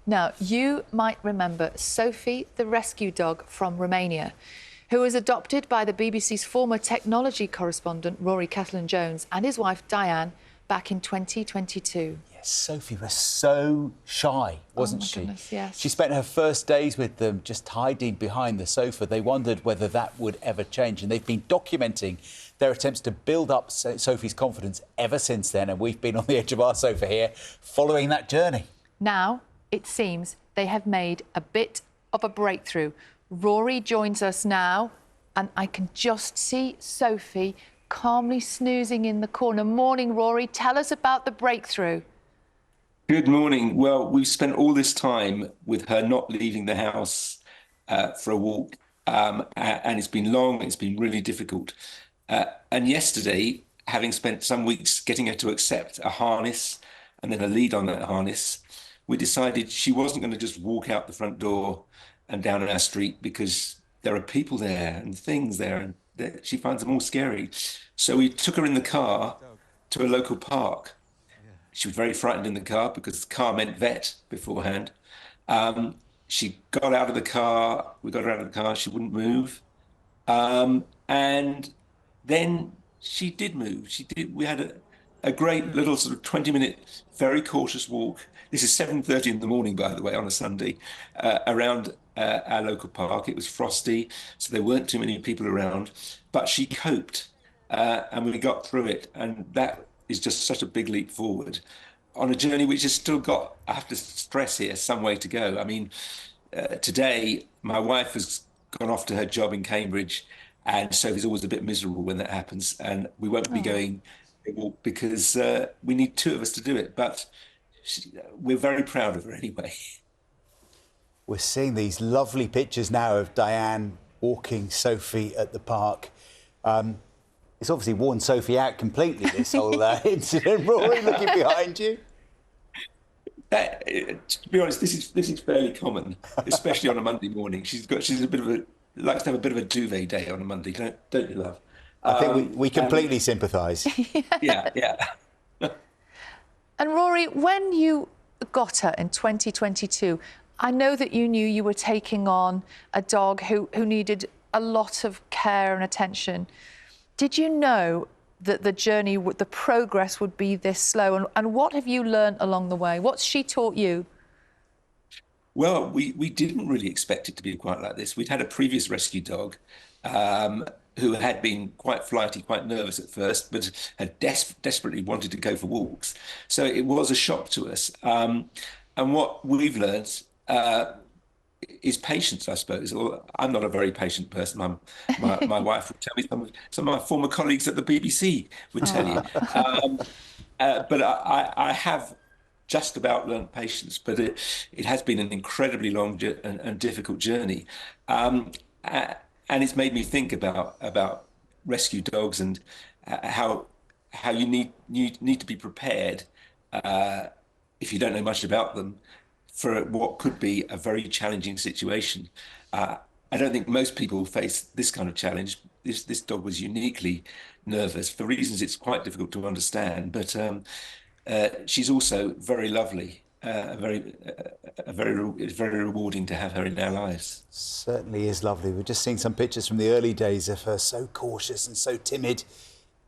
Now, you might remember Sophie, the rescue dog from Romania, who was adopted by the BBC's former technology correspondent, Rory Cellan-Jones, and his wife, Diane, back in 2022. Yes, Sophie was so shy, wasn't she? Goodness, yes. She spent her first days with them just hiding behind the sofa. They wondered whether that would ever change, and they've been documenting their attempts to build up Sophie's confidence ever since then, and we've been on the edge of our sofa here following that journey. Now, it seems they have made a bit of a breakthrough. Rory joins us now, and I can just see Sophie calmly snoozing in the corner. Morning, Rory. Tell us about the breakthrough. Good morning. Well, we've spent all this time with her not leaving the house for a walk, and it's been long, it's been really difficult. And yesterday, having spent some weeks getting her to accept a harness and then a lead on that harness, we decided she wasn't going to just walk out the front door and down our street, because there are people there and things there, and she finds them all scary. So we took her in the car to a local park. She was very frightened in the car because the car meant vet beforehand. She got out of the car, we got her out of the car, she wouldn't move. And then she did move. We had a great little sort of 20-minute, very cautious walk. This is 7:30 in the morning, by the way, on a Sunday, around our local park. It was frosty, so there weren't too many people around, but she coped, and we got through it. And that is just such a big leap forward on a journey which has still got, I have to stress here, some way to go. I mean, today, my wife has gone off to her job in Cambridge, and Sophie's always a bit miserable when that happens, and we won't be going because we need two of us to do it, but we're very proud of her anyway. We're seeing these lovely pictures now of Diane walking Sophie at the park. It's obviously worn Sophie out completely, this whole incident. Rory, looking behind you. To be honest, this is fairly common, especially on a Monday morning. She's a bit of a likes to have a bit of a duvet day on a Monday, don't you, love? I think we completely sympathise. Yeah. And Rory, when you got her in 2022, I know that you knew you were taking on a dog who needed a lot of care and attention. Did you know that the journey, the progress would be this slow? And what have you learned along the way? What's she taught you? Well, we didn't really expect it to be quite like this. We'd had a previous rescue dog who had been quite flighty, quite nervous at first, but had desperately wanted to go for walks. So it was a shock to us. And what we've learned is patience, I suppose. I'm not a very patient person. My wife would tell me, some of my former colleagues at the BBC would tell you. But I have just about learnt patience, but it has been an incredibly long and difficult journey. And it's made me think about rescue dogs and how you need to be prepared if you don't know much about them for what could be a very challenging situation. I don't think most people face this kind of challenge. This dog was uniquely nervous for reasons it's quite difficult to understand, but she's also very lovely. It's very rewarding to have her in our lives. Certainly is lovely. We've just seen some pictures from the early days of her, so cautious and so timid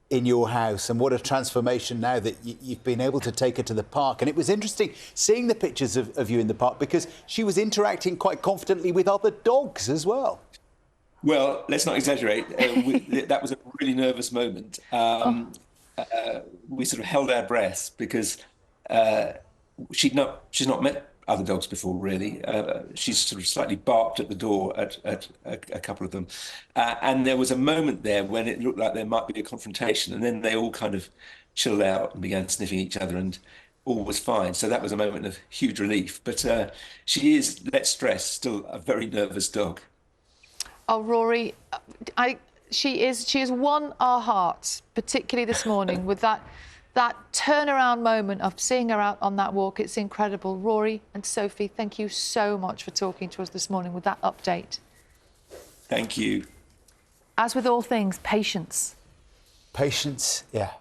in your house, and what a transformation now that you've been able to take her to the park. And it was interesting seeing the pictures of you in the park, because she was interacting quite confidently with other dogs as well. Well, let's not exaggerate. That was a really nervous moment. We sort of held our breaths because she's not met other dogs before, really. She's sort of slightly barked at the door at a couple of them. And there was a moment there when it looked like there might be a confrontation, and then they all kind of chilled out and began sniffing each other, and all was fine. So that was a moment of huge relief. But she is, let's stress, still a very nervous dog. Oh, Rory, she has won our hearts, particularly this morning, with that turnaround moment of seeing her out on that walk. It's incredible. Rory and Sophie, thank you so much for talking to us this morning with that update. Thank you. As with all things, patience. Patience, yeah.